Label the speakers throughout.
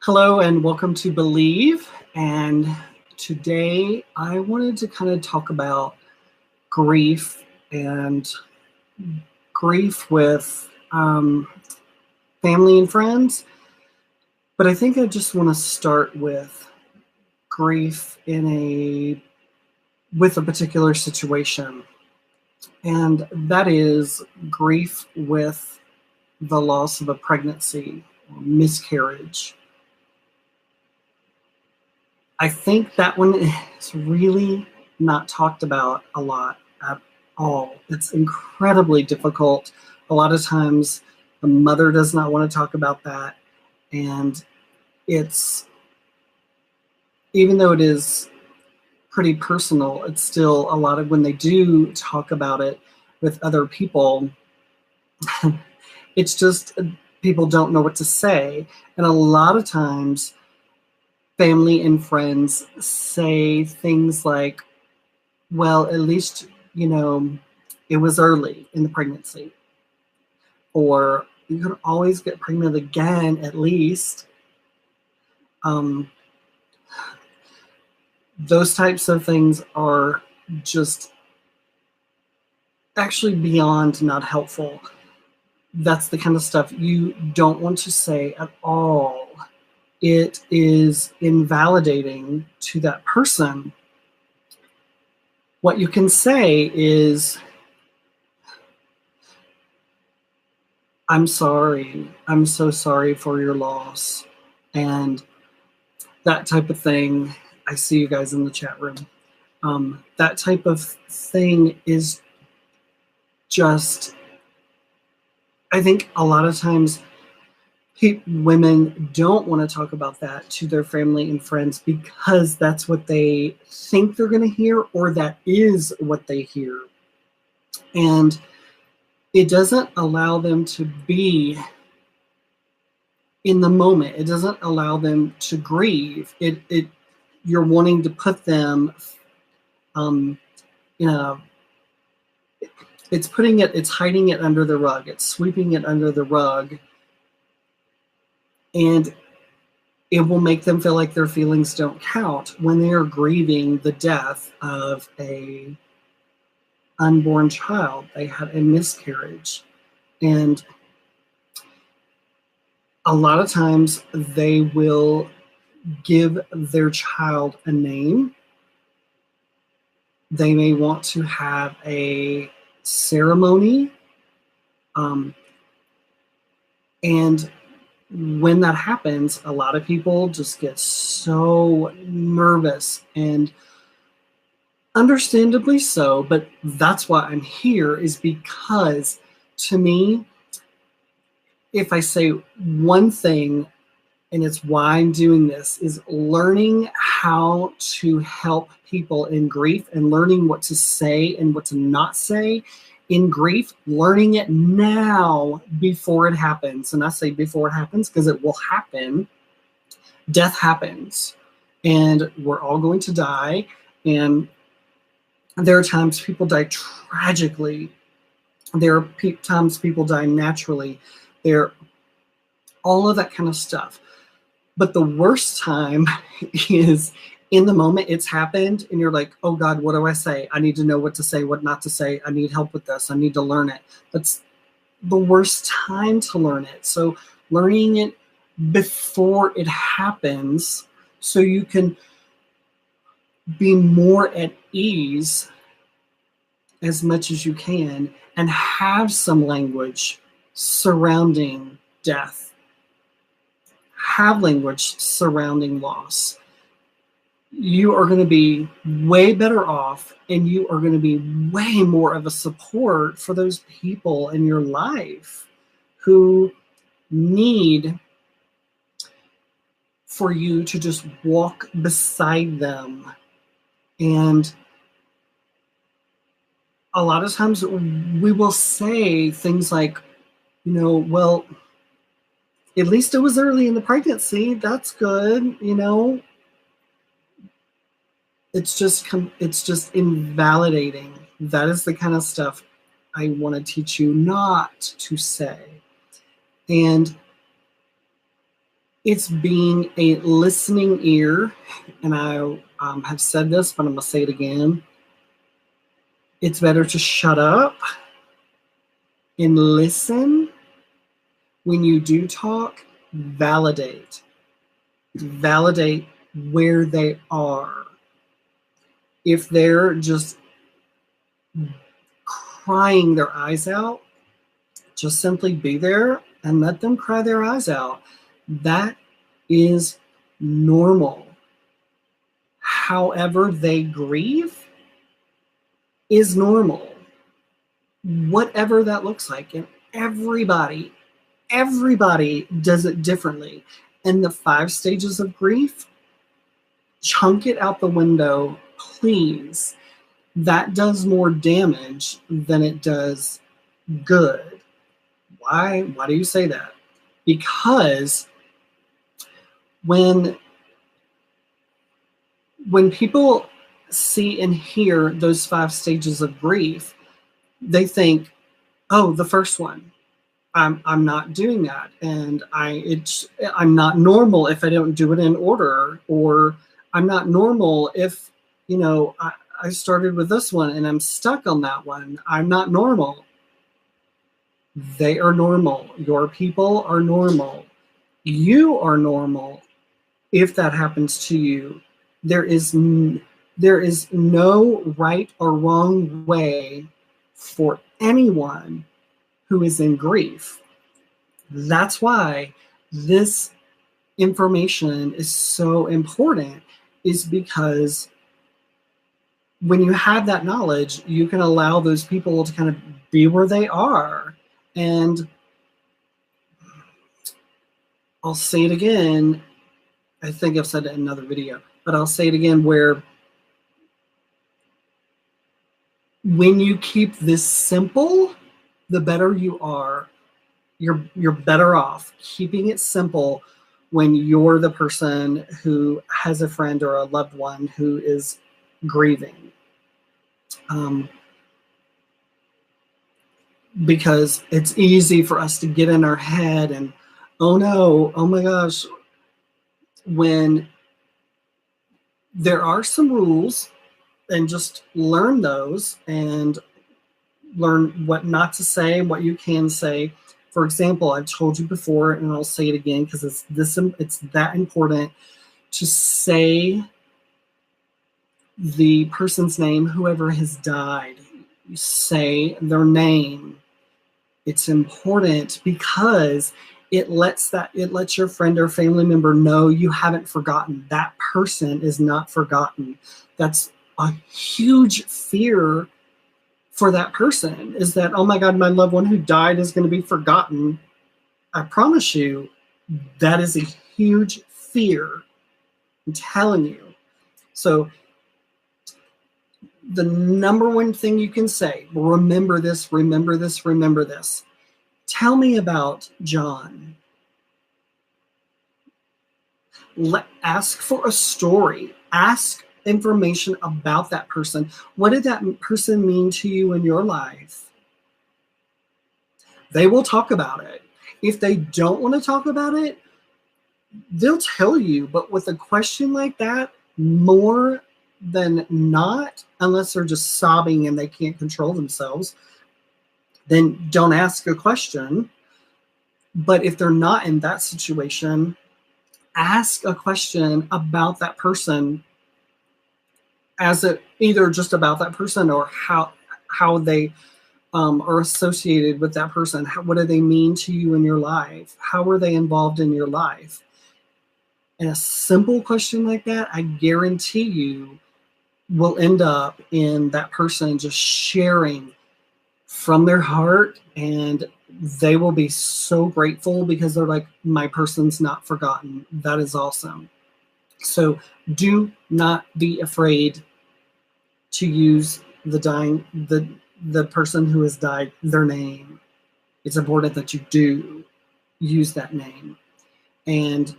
Speaker 1: Hello and welcome to Believe. And today I wanted to kind of talk about grief and grief with family and friends. But I think I just want to start with grief with a particular situation. And that is grief with the loss of a pregnancy or miscarriage. I think that one is really not talked about a lot at all. It's incredibly difficult. A lot of times the mother does not want to talk about that. And it's, even though it is pretty personal, it's still a lot of when they do talk about it with other people, it's just people don't know what to say. And a lot of times family and friends say things like, well, at least, it was early in the pregnancy. Or you could always get pregnant again, at least. Those types of things are just actually beyond not helpful. That's the kind of stuff you don't want to say at all. It is invalidating to that person. What you can say is, I'm sorry. I'm so sorry for your loss. And that type of thing. I see you guys in the chat room. That type of thing is just, I think a lot of times women don't want to talk about that to their family and friends because that's what they think they're going to hear, or that is what they hear. And it doesn't allow them to be in the moment. It doesn't allow them to grieve. You're wanting to put them it's hiding it under the rug. It's sweeping it under the rug. And it will make them feel like their feelings don't count when they are grieving the death of a unborn child. They had a miscarriage. And a lot of times they will give their child a name. They may want to have a ceremony. And when that happens, a lot of people just get so nervous, and understandably so, but that's why I'm here, is because to me, if I say one thing, and it's why I'm doing this, is learning how to help people in grief and learning what to say and what to not say in grief, learning it now before it happens. And I say before it happens because it will happen. Death happens, and we're all going to die. And there are times people die tragically. There are times people die naturally. All of that kind of stuff. But the worst time is in the moment it's happened and you're like, oh God, what do I say? I need to know what to say, what not to say. I need help with this. I need to learn it. That's the worst time to learn it. So learning it before it happens so you can be more at ease as much as you can and have some language surrounding death. Have language surrounding loss. You are going to be way better off, and you are going to be way more of a support for those people in your life who need for you to just walk beside them. And a lot of times we will say things like, well, at least it was early in the pregnancy. That's good. It's just invalidating. That is the kind of stuff I want to teach you not to say. And It's being a listening ear. And I have said this, but I'm going to say it again. It's better to shut up and listen. When you do talk, validate. Validate where they are. If they're just crying their eyes out, just simply be there and let them cry their eyes out. That is normal. However they grieve is normal. Whatever that looks like. And everybody does it differently. And the 5 stages of grief, chunk it out the window, please. That does more damage than it does good. Why do you say that? Because when people see and hear those 5 stages of grief, they think, oh, the first one, I'm not doing that, and I'm not normal if I don't do it in order, or I'm not normal if I started with this one and I'm stuck on that one. I'm not normal. They are normal. Your people are normal. You are normal. If that happens to you, there is no right or wrong way for anyone who is in grief. That's why this information is so important, is because when you have that knowledge, you can allow those people to kind of be where they are. And I'll say it again. I think I've said it in another video, but I'll say it again, where when you keep this simple, the better you are. You're better off keeping it simple when you're the person who has a friend or a loved one who is grieving. Because it's easy for us to get in our head and, oh no, oh my gosh, when there are some rules, and just learn those and learn what not to say, what you can say. For example, I've told you before, and I'll say it again because it's that important to say the person's name, whoever has died. You say their name. It's important because it lets your friend or family member know you haven't forgotten. That person is not forgotten. That's a huge fear for that person, is that, oh my God, my loved one who died is going to be forgotten. I promise you, that is a huge fear. I'm telling you. So the number one thing you can say, remember this, remember this, remember this. Tell me about John. Ask for a story. Ask information about that person. What did that person mean to you in your life? They will talk about it. If they don't want to talk about it, they'll tell you. But with a question like that, more than not, unless they're just sobbing and they can't control themselves, then don't ask a question. But if they're not in that situation, ask a question about that person, as either just about that person or how they are associated with that person. What do they mean to you in your life? How were they involved in your life? And a simple question like that, I guarantee you, will end up in that person just sharing from their heart, and they will be so grateful because they're like, my person's not forgotten. That is awesome. So do not be afraid to use the person who has died, their name. It's important that you do use that name. And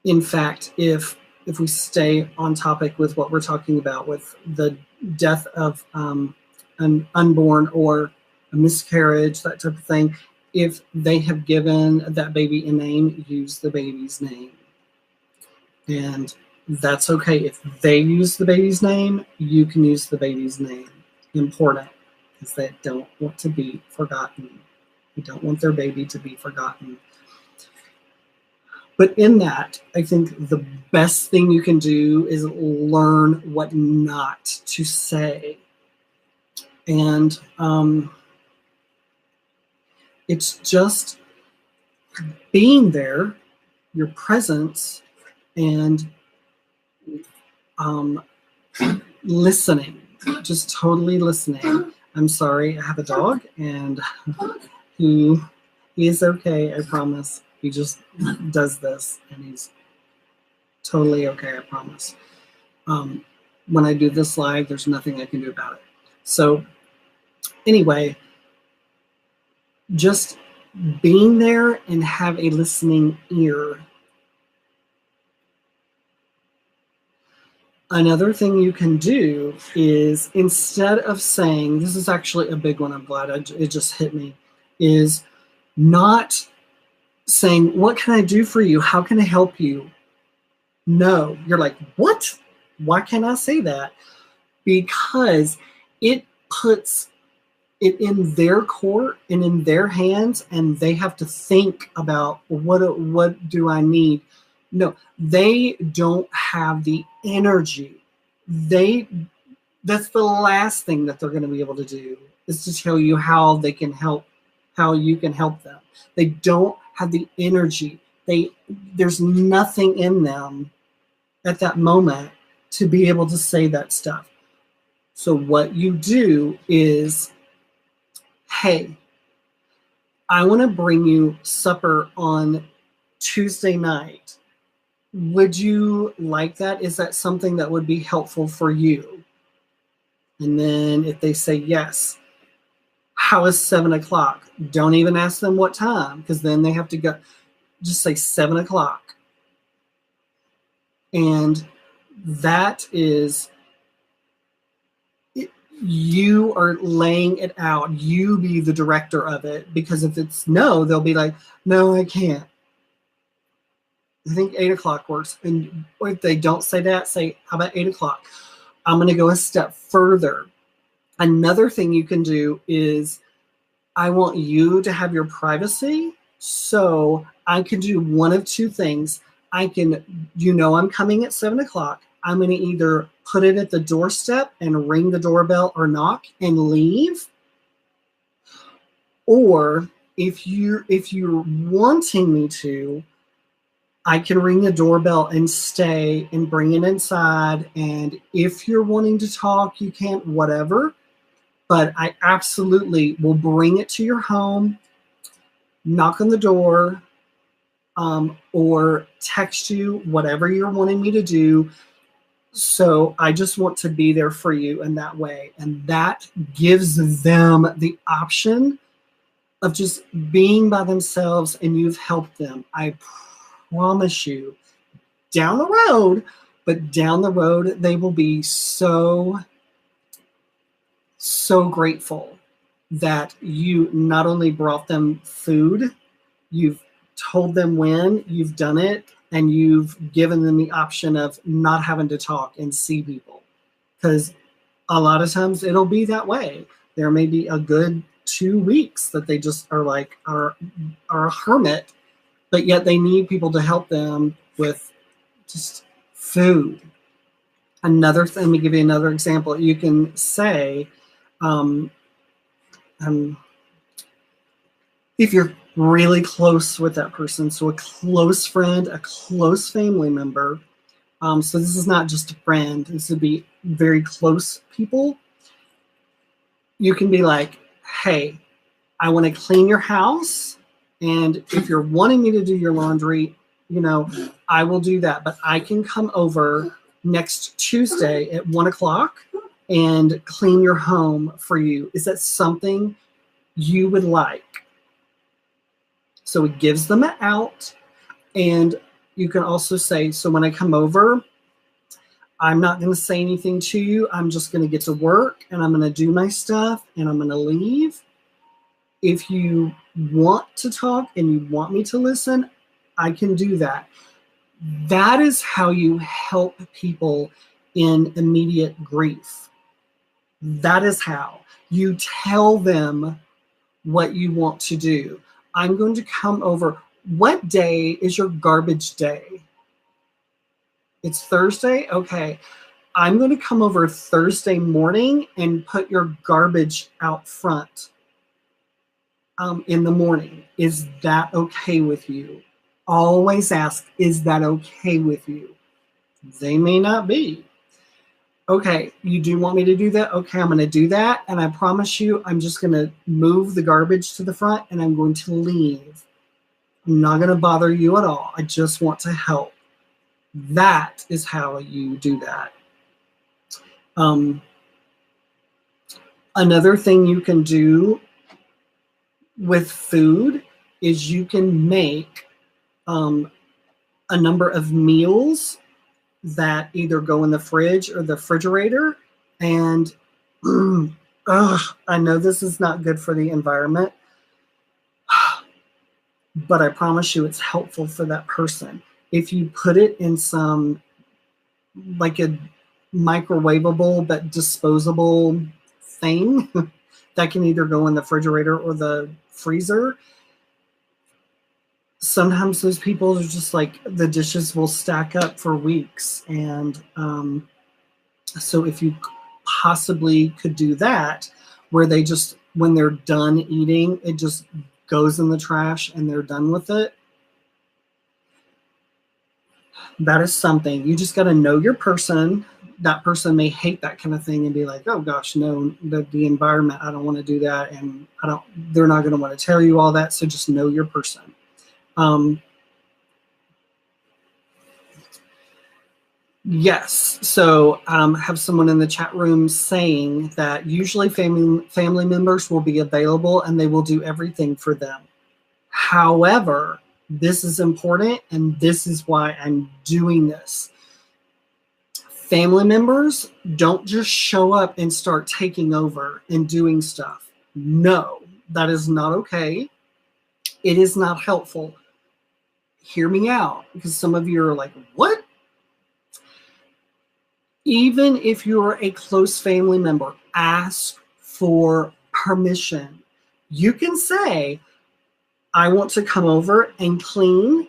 Speaker 1: in fact, if we stay on topic with what we're talking about with the death of an unborn or a miscarriage, that type of thing, If they have given that baby a name, use the baby's name. And that's okay. If they use the baby's name, you can use the baby's name. Important, because they don't want to be forgotten. They don't want their baby to be forgotten. But in that, I think the best thing you can do is learn what not to say. And it's just being there, your presence, and listening, just totally listening. I'm sorry, I have a dog, and he is okay, I promise. He just does this, and he's totally okay, I promise. When I do this live, there's nothing I can do about it. So anyway, just being there and have a listening ear. Another thing you can do is, instead of saying, this is actually a big one, I'm glad it just hit me, is not saying, what can I do for you? How can I help you? No, you're like, what? Why can't I say that? Because it puts it in their court and in their hands, and they have to think about what do I need? No, they don't have the energy. That's the last thing that they're going to be able to do, is to tell you how they can help, how you can help them. They don't have the energy. There's nothing in them at that moment to be able to say that stuff. So what you do is, hey, I want to bring you supper on Tuesday night. Would you like that? Is that something that would be helpful for you? And then if they say yes, how is 7 o'clock? Don't even ask them what time, because then they have to go. Just say 7 o'clock. And that is, you are laying it out. You be the director of it, because if it's no, they'll be like, no, I can't. I think 8 o'clock works. And if they don't say that, say, how about 8 o'clock? I'm going to go a step further. Another thing you can do is, I want you to have your privacy. So I can do one of two things. I can, I'm coming at 7 o'clock. I'm going to either put it at the doorstep and ring the doorbell or knock and leave. Or if you're wanting me to, I can ring the doorbell and stay and bring it inside. And if you're wanting to talk, you can't, whatever. But I absolutely will bring it to your home, knock on the door, or text you, whatever you're wanting me to do. So I just want to be there for you in that way. And that gives them the option of just being by themselves, and you've helped them. I promise you, down the road, they will be so grateful that you not only brought them food, you've told them when, you've done it, and you've given them the option of not having to talk and see people. Because a lot of times it'll be that way. There may be a good 2 weeks that they just are a hermit, but yet they need people to help them with just food. Let me give you another example. You can say, if you're really close with that person, so a close friend, a close family member, so this is not just a friend, this would be very close people, you can be like, hey, I want to clean your house, and if you're wanting me to do your laundry, I will do that, but I can come over next Tuesday at 1 o'clock and clean your home for you. Is that something you would like? So it gives them an out. And you can also say, so when I come over, I'm not going to say anything to you. I'm just going to get to work, and I'm going to do my stuff, and I'm going to leave. If you want to talk and you want me to listen, I can do that. That is how you help people in immediate grief. That is how you tell them what you want to do. I'm going to come over. What day is your garbage day? It's Thursday? Okay. I'm going to come over Thursday morning and put your garbage out front in the morning. Is that okay with you? Always ask, is that okay with you? They may not be. Okay, you do want me to do that? Okay, I'm going to do that. And I promise you, I'm just going to move the garbage to the front and I'm going to leave. I'm not going to bother you at all. I just want to help. That is how you do that. Another thing you can do with food is you can make a number of meals that either go in the fridge or the refrigerator. And I know this is not good for the environment, but I promise you it's helpful for that person. If you put it in some, like a microwavable but disposable thing that can either go in the refrigerator or the freezer, sometimes those people are just like, the dishes will stack up for weeks. And so if you possibly could do that, where they just, when they're done eating, it just goes in the trash and they're done with it. That is something. You just got to know your person. That person may hate that kind of thing and be like, oh gosh, no, the environment, I don't want to do that. And they're not going to want to tell you all that. So just know your person. Yes. So have someone in the chat room saying that usually family members will be available and they will do everything for them. However, this is important and this is why I'm doing this. Family members don't just show up and start taking over and doing stuff. No, that is not okay. It is not helpful. Hear me out, because some of you are like, what? Even if you're a close family member, ask for permission. You can say, I want to come over and clean,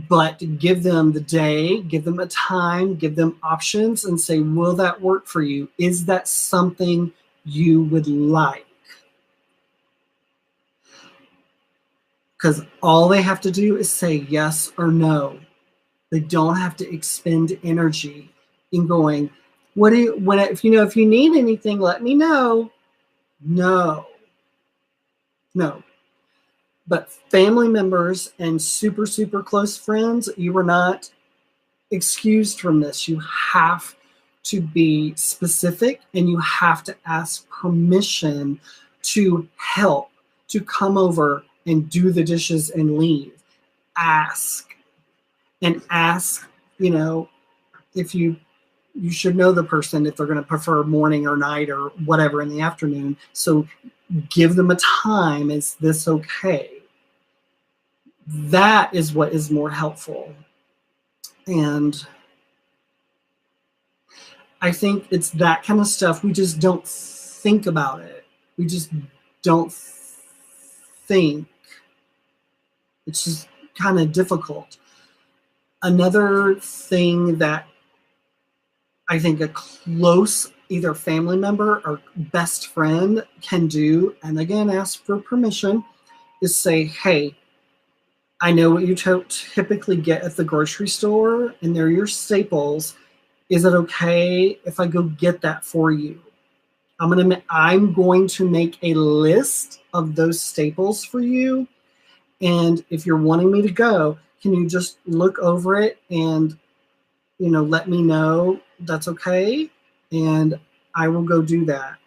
Speaker 1: but give them the day, give them a time, give them options and say, will that work for you? Is that something you would like? Because all they have to do is say yes or no. They don't have to expend energy in going, if you need anything, let me know. No. But family members and super, super close friends, you are not excused from this. You have to be specific and you have to ask permission to help, to come over and do the dishes and leave. Ask, if you should know the person if they're going to prefer morning or night or whatever in the afternoon. So give them a time. Is this okay? That is what is more helpful. And I think it's that kind of stuff. We just don't think about it. We just don't think. It's just kind of difficult. Another thing that I think a close either family member or best friend can do, and again, ask for permission, is say, hey, I know what you typically get at the grocery store, and they're your staples. Is it okay if I go get that for you? I'm going to make a list of those staples for you. And if you're wanting me to go, can you just look over it and, let me know that's okay? And I will go do that.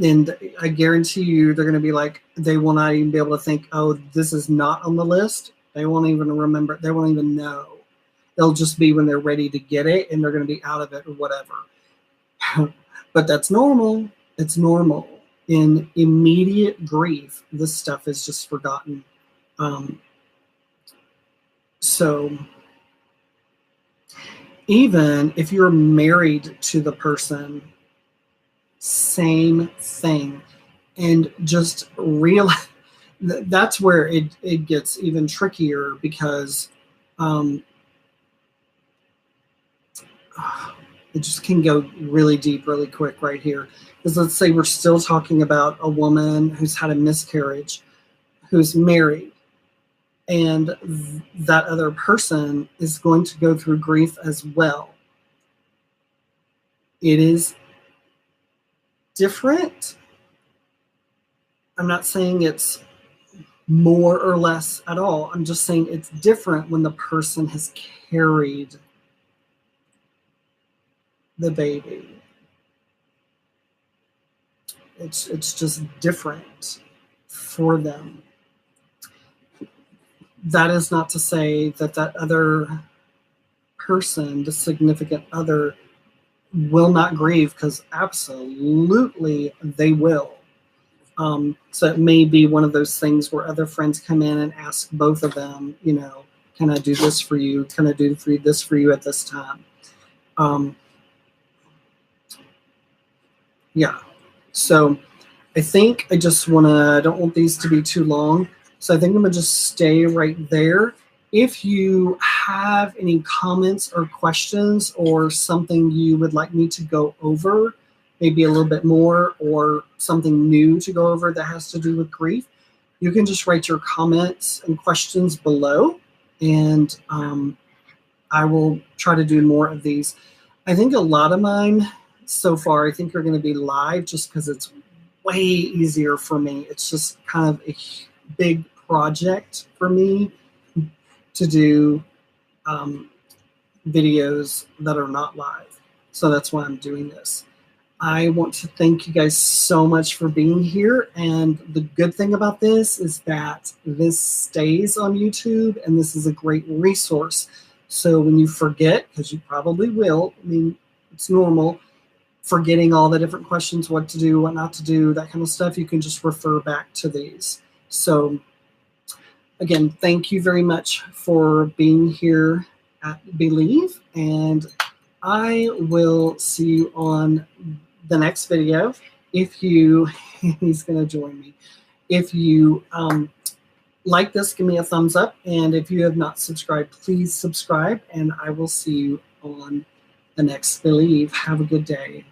Speaker 1: And I guarantee you they're going to be like, they will not even be able to think, oh, this is not on the list. They won't even remember. They won't even know. It'll just be when they're ready to get it and they're going to be out of it or whatever. But that's normal. It's normal. in immediate grief, this stuff is just forgotten. So even if you're married to the person, same thing. And just realize that's where it gets even trickier, because it just can go really deep really quick right here. Because let's say we're still talking about a woman who's had a miscarriage, who's married, and that other person is going to go through grief as well. It is different. I'm not saying it's more or less at all. I'm just saying it's different when the person has carried the baby. It's just different for them. That is not to say that that other person, the significant other, will not grieve, because absolutely they will. So it may be one of those things where other friends come in and ask both of them, you know, can I do this for you? Can I do this for you at this time? Yeah. So I think I just I don't want these to be too long. So I think I'm going to just stay right there. If you have any comments or questions or something you would like me to go over, maybe a little bit more, or something new to go over that has to do with grief, you can just write your comments and questions below, and I will try to do more of these. I think a lot of mine so far, I think are going to be live, just because it's way easier for me. It's just kind of a big project for me to do videos that are not live. So that's why I'm doing this. I want to thank you guys so much for being here. And the good thing about this is that this stays on YouTube, and this is a great resource. So when you forget, because you probably will, I mean, it's normal, forgetting all the different questions, what to do, what not to do, that kind of stuff, you can just refer back to these. So again, thank you very much for being here at Believe, and I will see you on the next video. If you, he's going to join me. If you like this, give me a thumbs up. And if you have not subscribed, please subscribe. And I will see you on the next Believe. Have a good day.